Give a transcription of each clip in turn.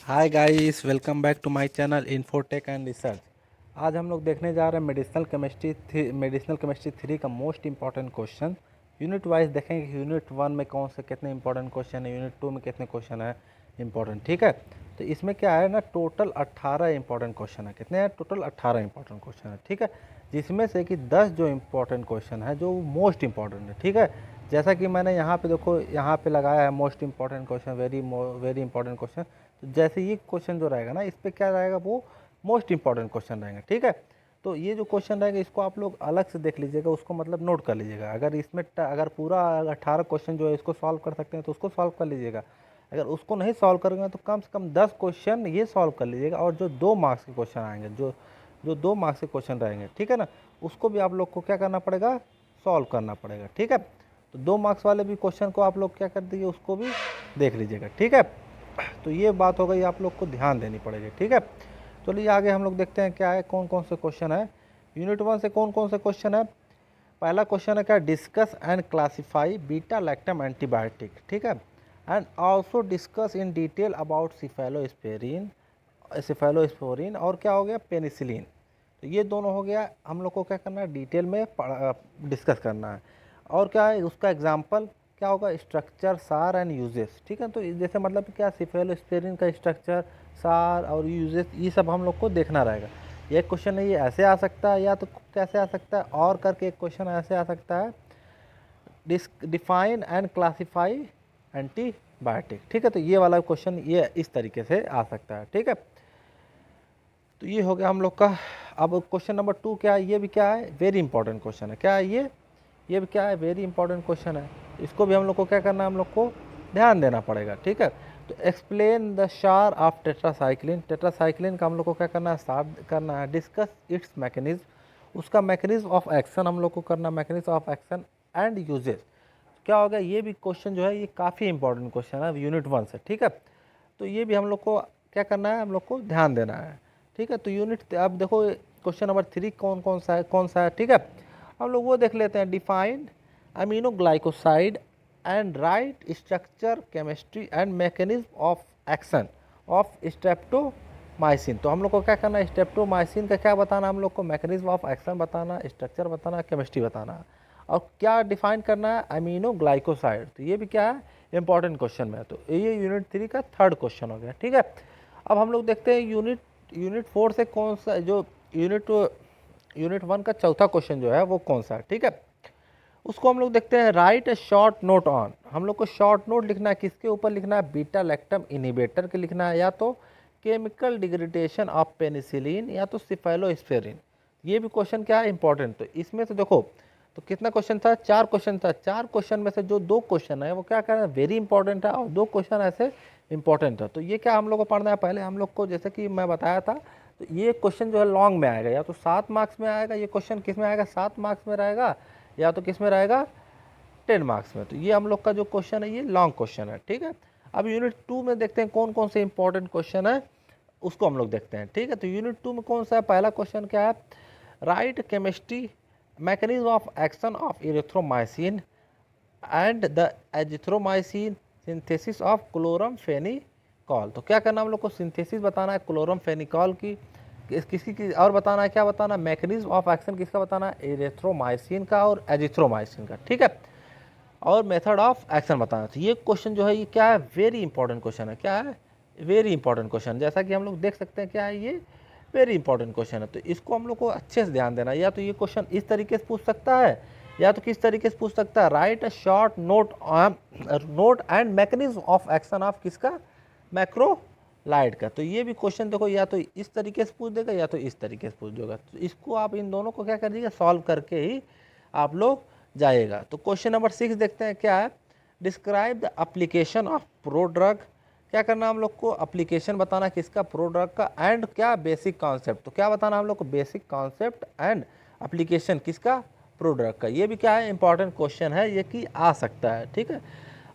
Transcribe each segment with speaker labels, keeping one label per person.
Speaker 1: Hi guys, welcome back to my channel infotech and research. आज हम लोग देखने जा रहे हैं मेडिसिनल केमिस्ट्री 3 का most important question. Unit wise देखेंगे कि यूनिट 1 में कौन से कितने इंपॉर्टेंट क्वेश्चन है, यूनिट 2 में कितने क्वेश्चन है इंपॉर्टेंट। ठीक है, तो इसमें क्या है ना, टोटल 18 इंपॉर्टेंट क्वेश्चन है। कितने हैं? टोटल 18 इंपॉर्टेंट क्वेश्चन है। ठीक है, जिसमें से कि 10 जो इंपॉर्टेंट क्वेश्चन है जो मोस्ट इंपॉर्टेंट है। ठीक है, जैसा कि मैंने यहाँ पे देखो, यहाँ पे लगाया है most important question, very important question. तो जैसे ये क्वेश्चन जो रहेगा ना, इस पर क्या रहेगा, वो मोस्ट इंपॉर्टेंट क्वेश्चन रहेंगे। ठीक है, तो ये जो क्वेश्चन रहेगा इसको आप लोग अलग से देख लीजिएगा, उसको मतलब नोट कर लीजिएगा। अगर इसमें अगर पूरा 18 क्वेश्चन जो है इसको सॉल्व कर सकते हैं तो उसको सॉल्व कर लीजिएगा। अगर उसको नहीं सॉल्व करेंगे तो कम से कम 10 क्वेश्चन ये सॉल्व कर लीजिएगा। और जो 2 मार्क्स के क्वेश्चन आएंगे, जो जो 2 मार्क्स के क्वेश्चन रहेंगे, ठीक है ना, उसको भी आप लोग को क्या करना पड़ेगा, सॉल्व करना पड़ेगा। ठीक है, तो 2 मार्क्स वाले भी क्वेश्चन को आप लोग क्या कर दीजिए, उसको भी देख लीजिएगा। ठीक है, तो ये बात हो गई, आप लोग को ध्यान देनी पड़ेगी। ठीक है, चलिए आगे हम लोग देखते हैं क्या है, कौन कौन से क्वेश्चन है यूनिट 1 से। कौन कौन से क्वेश्चन है? पहला क्वेश्चन है क्या, discuss and classify beta lactam antibiotic. ठीक है, and also discuss in detail about cephalosporin और क्या हो गया, पेनिसिलिन। तो ये दोनों हो गया, हम लोग को क्या करना है, डिटेल में डिस्कस करना है। और क्या है उसका एग्जाम्पल, क्या होगा, स्ट्रक्चर, सार एंड यूजेस। ठीक है, तो जैसे मतलब क्या, सिफेलोस्पोरिन का स्ट्रक्चर, सार और यूजेस, ये सब हम लोग को देखना रहेगा। ये क्वेश्चन है, ये ऐसे आ सकता है या तो कैसे आ सकता है, और करके एक क्वेश्चन ऐसे आ सकता है, डिफाइन एंड क्लासिफाई एंटीबायोटिक। ठीक है, तो ये वाला क्वेश्चन ये इस तरीके से आ सकता है। ठीक है, तो ये हो गया हम लोग का। अब क्वेश्चन नंबर 2 क्या है, ये भी क्या है, वेरी इंपॉर्टेंट क्वेश्चन है। क्या है ये भी क्या है, वेरी इंपॉर्टेंट क्वेश्चन है। इसको भी हम लोग को क्या करना है, हम लोग को ध्यान देना पड़ेगा। ठीक है, तो एक्सप्लेन द शार ऑफ टेट्रासाइक्लिन। टेट्रासाइक्लिन का हम लोग को क्या करना है, स्टार्ट करना है, डिस्कस इट्स मैकेनिज्म, उसका मैकेनिज्म ऑफ एक्शन हम लोग को करना, mechanism of action and uses. क्या हो गया, ये भी क्वेश्चन जो है ये काफ़ी इंपॉर्टेंट क्वेश्चन है यूनिट 1 से। ठीक है, तो ये भी हम लोग को क्या करना है, हम लोग को ध्यान देना है। ठीक है, तो यूनिट अब देखो क्वेश्चन नंबर 3 कौन सा है। ठीक है, हम लोग वो देख लेते हैं, defined amino glycoside and right structure, chemistry and mechanism of action of streptomycin. तो हम लोग को क्या करना है, स्ट्रेप्टोमाइसिन का क्या बताना, हम लोग को मैकेनिज्म ऑफ एक्शन बताना, स्ट्रक्चर बताना, केमिस्ट्री बताना, और क्या डिफाइन करना है, अमीनो ग्लाइकोसाइड। तो ये भी क्या है, इंपॉर्टेंट क्वेश्चन में। तो ये यूनिट 3 का थर्ड क्वेश्चन हो गया। ठीक है, अब हम लोग देखते हैं यूनिट 4 से कौन सा, जो यूनिट 1 का चौथा क्वेश्चन जो है वो कौन सा है। ठीक है, उसको हम लोग देखते हैं, right A short note on. हम लोग को शॉर्ट नोट लिखना है, किसके ऊपर लिखना है, बीटा लैक्टम इनहिबिटर के लिखना है, या तो केमिकल डिग्रेडेशन ऑफ पेनिसिलिन, या तो सिफेलोस्पोरिन। ये भी क्वेश्चन क्या है, इंपॉर्टेंट। तो इसमें से देखो, तो कितना क्वेश्चन था, 4 क्वेश्चन था। 4 क्वेश्चन में से जो 2 क्वेश्चन है वो क्या कह रहे हैं, वेरी इंपॉर्टेंट है, और 2 क्वेश्चन ऐसे इंपॉर्टेंट है। तो ये क्या हम लोग को पढ़ना है, पहले हम लोग को जैसे कि मैं बताया था, तो ये क्वेश्चन जो है लॉन्ग में आएगा, या तो 7 मार्क्स में आएगा। ये क्वेश्चन किस में आएगा, 7 मार्क्स में रहेगा, या तो किस में रहेगा, 10 मार्क्स में। तो ये हम लोग का जो क्वेश्चन है ये लॉन्ग क्वेश्चन है। ठीक है, अब यूनिट 2 में देखते हैं कौन कौन से इंपॉर्टेंट क्वेश्चन है, उसको हम लोग देखते हैं। ठीक है, तो यूनिट 2 में कौन सा है, पहला क्वेश्चन क्या है, write chemistry mechanism of action of erythromycin and the azithromycin synthesis of chloramphenicol. तो क्या करना, हम लोग को सिंथेसिस बताना है क्लोरमफेनिकॉल की, किसी की और बताना है, क्या बताना, मैकेनिज्म ऑफ एक्शन किसका बताना है, इरेथ्रोमाइसिन का और एजिथ्रोमाइसिन का। ठीक है, और मेथड ऑफ एक्शन बताना। तो ये क्वेश्चन जो है ये क्या है, वेरी इंपॉर्टेंट क्वेश्चन है। क्या है, वेरी इंपॉर्टेंट क्वेश्चन। जैसा कि हम लोग देख सकते हैं, क्या है ये, वेरी इंपॉर्टेंट क्वेश्चन है। तो इसको हम लोग को अच्छे से ध्यान देना है। या तो ये क्वेश्चन इस तरीके से पूछ सकता है, या तो किस तरीके से पूछ सकता है, right a short note and mechanism of action of किसका, मैक्रोलाइड का। तो ये भी क्वेश्चन देखो, या तो इस तरीके से पूछ देगा, या तो इस तरीके से पूछ देगा। तो इसको आप इन दोनों को क्या कर दीजिएगा, सॉल्व करके ही आप लोग जाएगा। तो क्वेश्चन नंबर 6 देखते हैं, क्या है, describe the application of prodrug. क्या करना हम लोग को, एप्लीकेशन बताना किसका, प्रोड्रग का, एंड क्या, बेसिक कॉन्सेप्ट। तो क्या बताना हम लोग को, बेसिक कॉन्सेप्ट एंड एप्लीकेशन किसका, प्रोड्रग का। ये भी क्या है, इंपॉर्टेंट क्वेश्चन है, ये कि आ सकता है। ठीक है,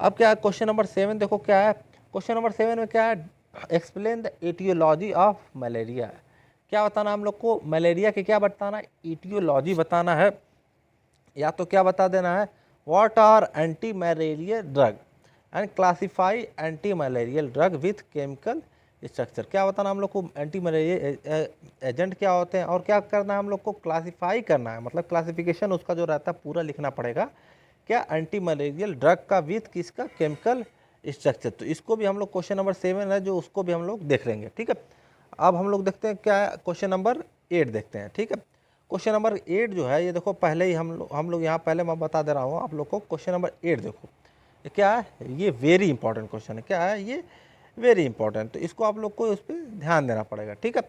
Speaker 1: अब क्या, क्वेश्चन नंबर 7 देखो क्या है, क्वेश्चन नंबर 7 में क्या है, explain the aetiology of malaria. क्या बताना हम लोग को, मलेरिया के क्या बताना, एटियोलॉजी बताना है, या तो क्या बता देना है, what are anti malarial drug and classify anti malarial drug with chemical structure. क्या बताना हम लोग को, एंटी मलेरियल एजेंट क्या होते हैं, और क्या करना है हम लोग को, क्लासीफाई करना है, मतलब क्लासिफिकेशन उसका जो रहता है पूरा लिखना पड़ेगा। क्या, एंटी मलेरियल ड्रग का विथ किसका केमिकल स्ट्रक्चर। तो इसको भी हम लोग क्वेश्चन नंबर 7 है जो उसको भी हम लोग देख लेंगे, ठीक है। अब हम लोग देखते हैं क्या क्वेश्चन नंबर 8 देखते हैं, ठीक है। क्वेश्चन नंबर 8 जो है ये देखो, पहले ही हम लोग यहाँ पहले मैं बता दे रहा हूँ आप लोग को। क्वेश्चन नंबर 8 देखो, ये क्या है, ये वेरी इंपॉर्टेंट क्वेश्चन है। क्या है ये, वेरी इंपॉर्टेंट। तो इसको आप लोग को उस पर ध्यान देना पड़ेगा, ठीक है।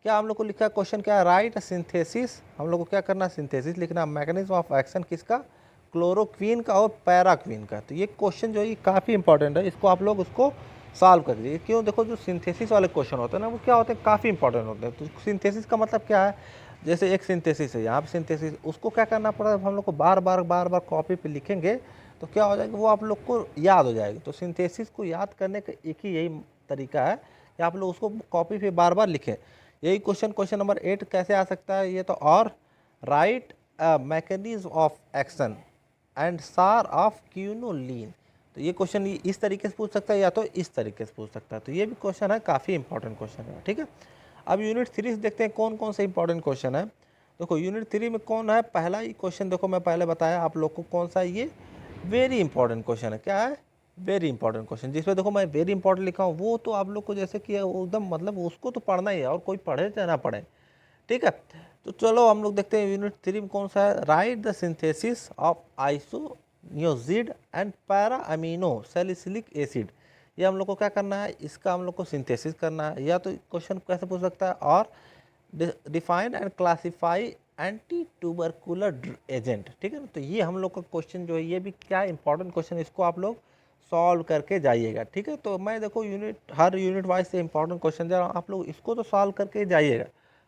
Speaker 1: क्या हम लोग को लिखा है क्वेश्चन, क्या है, राइट सिंथेसिस। हम लोग को क्या करना है, सिंथेसिस लिखना, मैकेनिज्म ऑफ एक्शन किसका, क्लोरोक्वीन का और पैराक्वीन का। तो ये क्वेश्चन जो है ये काफ़ी इंपॉर्टेंट है, इसको आप लोग उसको सॉल्व कर दीजिए। क्यों, देखो जो सिंथेसिस वाले क्वेश्चन होते हैं ना वो क्या होते हैं, काफ़ी इंपॉर्टेंट होते हैं। तो सिंथेसिस का मतलब क्या है, जैसे एक सिंथेसिस है, यहाँ पे सिंथेसिस, उसको क्या करना पड़ा, हम लोग को बार बार कॉपी पे लिखेंगे तो क्या हो जाएगा, वो आप लोग को याद हो जाएगी। तो सिंथेसिस को याद करने का एक ही यही तरीका है कि आप लोग उसको कॉपी पे बार बार लिखें। यही क्वेश्चन नंबर 8 कैसे आ सकता है ये, तो और write mechanism of action and SAR of quinoline. तो ये क्वेश्चन इस तरीके से पूछ सकता है या तो इस तरीके से पूछ सकता है। तो ये भी क्वेश्चन है, काफ़ी इंपॉर्टेंट क्वेश्चन है, ठीक है। अब यूनिट 3 से देखते हैं कौन कौन से इंपॉर्टेंट क्वेश्चन है। देखो यूनिट 3 में कौन है, पहला ही क्वेश्चन देखो, मैं पहले बताया आप लोग को कौन सा, ये वेरी इंपॉर्टेंट क्वेश्चन है। क्या है, वेरी इंपॉर्टेंट क्वेश्चन, जिसमें देखो मैं वेरी इंपॉर्टेंट लिखा हूँ, वो तो आप लोग को जैसे कि एकदम मतलब उसको तो पढ़ना ही है, और कोई पढ़े चाहे ना पढ़े, ठीक है। तो चलो हम लोग देखते हैं यूनिट 3 में कौन सा है, write the synthesis of isoniazid and para amino salicylic acid. ये हम लोग को क्या करना है, इसका हम लोग को सिंथेसिस करना है। या तो क्वेश्चन कैसे पूछ सकता है, और define and classify anti tubercular agent, ठीक है ना। तो ये हम लोग का क्वेश्चन जो है ये भी क्या इंपॉर्टेंट क्वेश्चन, इसको आप लोग सॉल्व करके जाइएगा, ठीक है। तो मैं देखो हर यूनिट वाइज से इंपॉर्टेंट क्वेश्चन दे रहा हूँ, आप लोग इसको तो सॉल्व करके जाइएगा,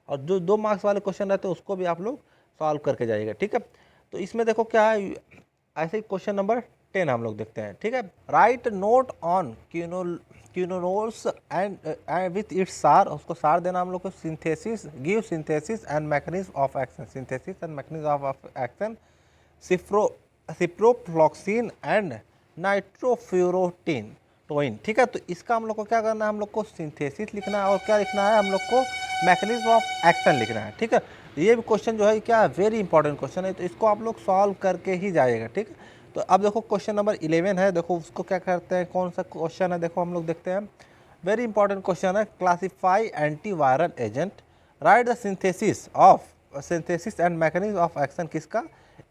Speaker 1: और जो 2 मार्क्स वाले क्वेश्चन रहते हैं उसको भी आप लोग सॉल्व करके जाइएगा, ठीक है। तो इसमें देखो क्या है, ऐसे ही क्वेश्चन नंबर 10 हम लोग देखते हैं, ठीक है। Write note on quinolones and with its SAR, उसको सार देना हम लोग को, synthesis, give synthesis and mechanism of action, synthesis and mechanism of action, ciprofloxacin and nitrofurantoin, ठीक है। तो इसका हम लोग को क्या करना है, हम लोग को सिंथेसिस लिखना है, और क्या लिखना है हम लोग को, मैकेनिज्म ऑफ एक्शन लिखना है, ठीक है। ये भी क्वेश्चन जो है क्या वेरी इंपॉर्टेंट क्वेश्चन है, तो इसको आप लोग सॉल्व करके ही जाइएगा, ठीक है। तो अब देखो क्वेश्चन नंबर 11 है, देखो उसको क्या करते हैं, कौन सा क्वेश्चन है, देखो हम लोग देखते हैं, वेरी इंपॉर्टेंट क्वेश्चन है, classify antiviral agent, right the synthesis and mechanism of action किसका,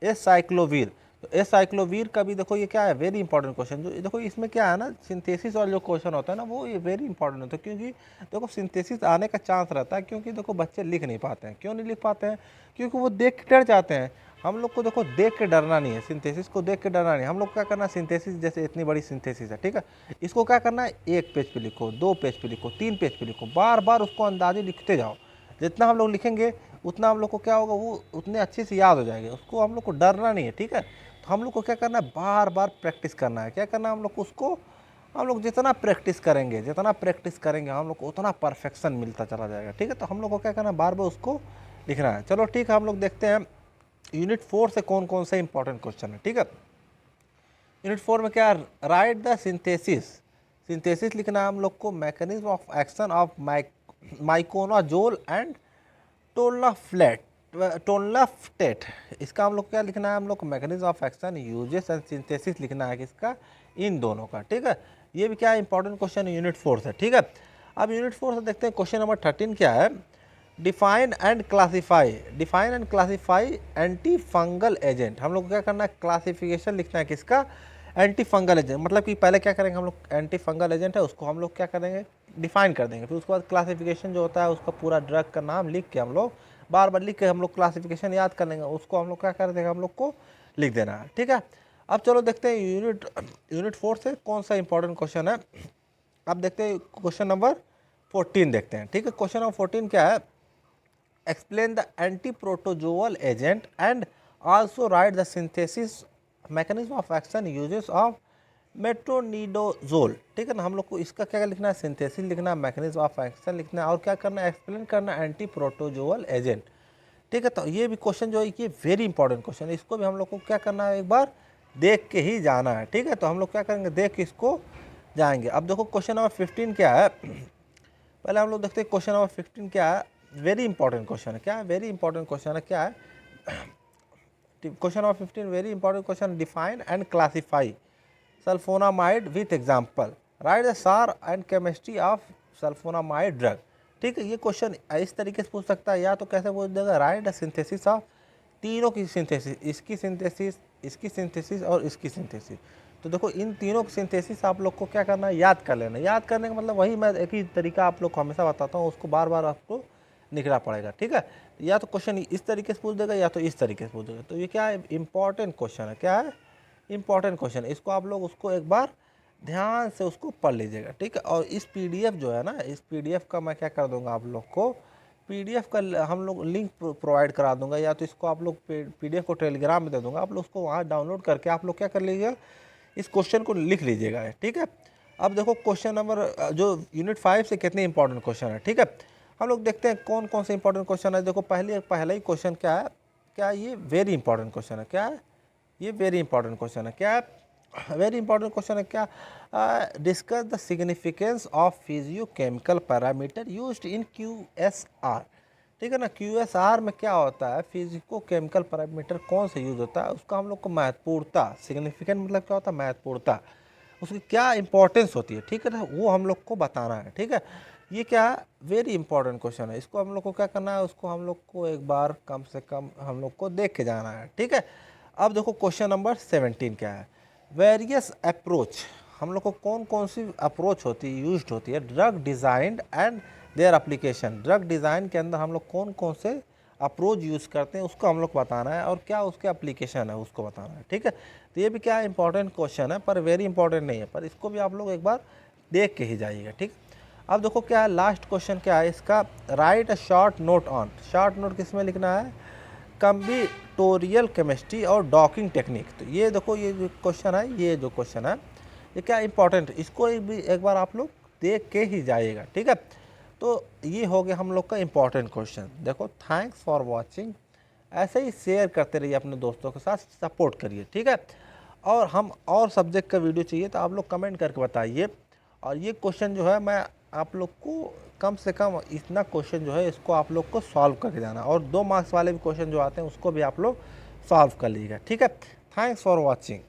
Speaker 1: एसाइक्लोवीर। तो एसाइक्लोवीर का भी देखो ये क्या है, वेरी इंपॉर्टेंट क्वेश्चन। जो देखो इसमें क्या है ना, सिंथेसिस और जो क्वेश्चन होता है ना वो ये वेरी इंपॉर्टेंट होता है, क्योंकि देखो सिंथेसिस आने का चांस रहता है, क्योंकि देखो बच्चे लिख नहीं पाते हैं। क्यों नहीं लिख पाते हैं, क्योंकि वो देख के डर जाते हैं। हम लोग को देखो देख के डरना नहीं है, सिंथेसिस को देख के डरना नहीं। हम लोग क्या करना है, सिंथेसिस जैसे इतनी बड़ी सिंथेसिस है, ठीक है, इसको क्या करना है, 1 पेज पे लिखो, 2 पेज पे लिखो, 3 पेज पे लिखो, बार बार उसको अंदाजे लिखते जाओ। जितना हम लोग लिखेंगे उतना हम लोग को क्या होगा, वो उतने अच्छे से याद हो जाएंगे। उसको हम लोग को डरना नहीं है, ठीक है। तो हम लोग को क्या करना है, बार बार प्रैक्टिस करना है। क्या करना है हम लोग को, उसको हम लोग जितना प्रैक्टिस करेंगे हम लोग को उतना परफेक्शन मिलता चला जाएगा, ठीक है। तो हम लोग को क्या करना है, बार बार उसको लिखना है। चलो ठीक है, हम लोग देखते हैं यूनिट 4 से कौन कौन से इंपॉर्टेंट क्वेश्चन है, ठीक है। यूनिट 4 में क्या, राइट द सिंथेसिस लिखना है हम लोग को, mechanism of action of miconazole and tolnaftate. इसका हम लोग क्या लिखना है, हम लोग को mechanism of action, uses and synthesis लिखना है किसका, इन दोनों का, ठीक है। ये भी क्या इंपॉर्टेंट क्वेश्चन है यूनिट 4 से, ठीक है। अब यूनिट 4 से देखते हैं क्वेश्चन नंबर 13 क्या है, define and classify anti fungal agent. हम लोग को क्या करना है, क्लासिफिकेशन लिखना है किसका, एंटी फंगल एजेंट। मतलब कि पहले क्या करेंगे हम लोग, एंटी फंगल एजेंट है उसको हम लोग क्या करेंगे, डिफाइन कर देंगे। फिर उसके बाद क्लासिफिकेशन जो होता है उसका पूरा ड्रग का नाम लिख के हम लोग बार बार लिख के हम लोग क्लासिफिकेशन याद कर लेंगे, उसको हम लोग क्या कर देंगे, हम लोग को लिख देना है, ठीक है। अब चलो देखते हैं यूनिट 4 से कौन सा इंपॉर्टेंट क्वेश्चन है। अब देखते हैं क्वेश्चन नंबर 14 देखते हैं, ठीक है। क्वेश्चन नंबर 14 क्या है, explain the anti-protozoal agent and also write the synthesis mechanism of action uses of मेट्रोनिडोजोल, ठीक है ना। हम लोग को इसका क्या लिखना है, सिंथेसिस लिखना है, मैकेनिज्म ऑफ एक्शन लिखना है, और क्या करना है, एक्सप्लेन करना है एंटी प्रोटोजोअल एजेंट, ठीक है। तो ये भी क्वेश्चन जो है ये वेरी इंपॉर्टेंट क्वेश्चन है, इसको भी हम लोग को क्या करना है, एक बार देख के ही जाना है, ठीक है। तो हम लोग क्या करेंगे, देख के इसको जाएंगे। अब देखो क्वेश्चन नंबर 15 क्या है, पहले हम लोग देखते हैं क्वेश्चन नंबर 15 क्या है। वेरी इंपॉर्टेंट क्वेश्चन है। क्या है? वेरी इंपॉर्टेंट क्वेश्चन है। क्या है? Question number 15 very important question. Define and classify sulfonamide with example, write the SAR and chemistry of sulfonamide drug. ठीक है, ये क्वेश्चन इस तरीके से पूछ सकता है, या तो कैसे पूछ देगा, राइट द सिंथेसिस ऑफ, तीनों की सिंथेसिस, इसकी सिंथेसिस, इसकी सिंथेसिस और इसकी सिंथेसिस। तो देखो इन तीनों की सिंथेसिस आप लोग को क्या करना है, याद कर लेना। याद करने का मतलब वही, मैं एक ही तरीका आप लोग को हमेशा बताता हूँ, उसको बार बार आपको लिखना पड़ेगा। ठीक है, या तो क्वेश्चन इस तरीके से पूछ देगा या तो इस तरीके से पूछ देगा। तो ये क्या है, इंपॉर्टेंट क्वेश्चन है। क्या है? Important question. इसको आप लोग उसको एक बार ध्यान से उसको पढ़ लीजिएगा। ठीक है, और इस पीडीएफ जो है ना, इस पीडीएफ का मैं क्या कर दूंगा आप लोग को, पीडीएफ का हम लोग लिंक प्रोवाइड करा दूंगा, या तो इसको आप लोग पीडीएफ को टेलीग्राम में दे दूंगा, आप लोग उसको वहाँ डाउनलोड करके आप लोग क्या कर लीजिएगा, इस क्वेश्चन को लिख लीजिएगा। ठीक है, अब देखो क्वेश्चन नंबर जो यूनिट 5 से कितने इंपॉर्टेंट क्वेश्चन है। ठीक है, हम लोग देखते हैं कौन कौन से इंपॉर्टेंट क्वेश्चन है। देखो पहला ही क्वेश्चन क्या है, क्या ये वेरी इंपॉर्टेंट क्वेश्चन है। क्या है? ये वेरी इंपॉर्टेंट क्वेश्चन है। क्या है? वेरी इंपॉर्टेंट क्वेश्चन है। क्या? Discuss the significance of physiochemical parameter used in QSR। ठीक है ना, QSR में क्या होता है, फिजिको केमिकल पैरामीटर कौन से यूज होता है, उसका हम लोग को महत्वपूर्णता, सिग्निफिकेंट मतलब क्या होता है, महत्वपूर्णता, उसकी क्या इंपॉर्टेंस होती है। ठीक है ना, वो हम लोग को बताना है। ठीक है, ये क्या है, वेरी इंपॉर्टेंट क्वेश्चन है। इसको हम लोग को क्या करना है, उसको हम लोग को एक बार कम से कम हम लोग को देख के जाना है। ठीक है, अब देखो क्वेश्चन नंबर 17 क्या है, वेरियस अप्रोच, हम लोग को कौन कौन सी अप्रोच होती है, यूज होती है, drug design and their application. Drug design के अंदर हम लोग कौन कौन से अप्रोच यूज़ करते हैं उसको हम लोग बताना है, और क्या उसके एप्लीकेशन है उसको बताना है। ठीक है, तो ये भी क्या है, इंपॉर्टेंट क्वेश्चन है, पर वेरी इंपॉर्टेंट नहीं है, पर इसको भी आप लोग एक बार देख के ही जाइएगा। ठीक, अब देखो क्या है, लास्ट क्वेश्चन क्या है इसका, right a short note on, short note किस में लिखना है, कम्बिटोरियल केमिस्ट्री और डॉकिंग टेक्निक। तो ये देखो, ये जो क्वेश्चन है, ये जो क्वेश्चन है ये क्या इंपॉर्टेंट, इसको एक बार आप लोग देख के ही जाइएगा। ठीक है, तो ये हो गया हम लोग का इंपॉर्टेंट क्वेश्चन। देखो, थैंक्स फॉर वॉचिंग। ऐसे ही शेयर करते रहिए अपने दोस्तों के साथ, सपोर्ट करिए। ठीक है, और हम और सब्जेक्ट का वीडियो चाहिए तो आप लोग कमेंट करके बताइए। और ये क्वेश्चन जो है, मैं आप लोग को कम से कम इतना क्वेश्चन जो है इसको आप लोग को सॉल्व करके जाना, और 2 मार्क्स वाले भी क्वेश्चन जो आते हैं उसको भी आप लोग सॉल्व कर लीजिएगा। ठीक है, थैंक्स फॉर वॉचिंग।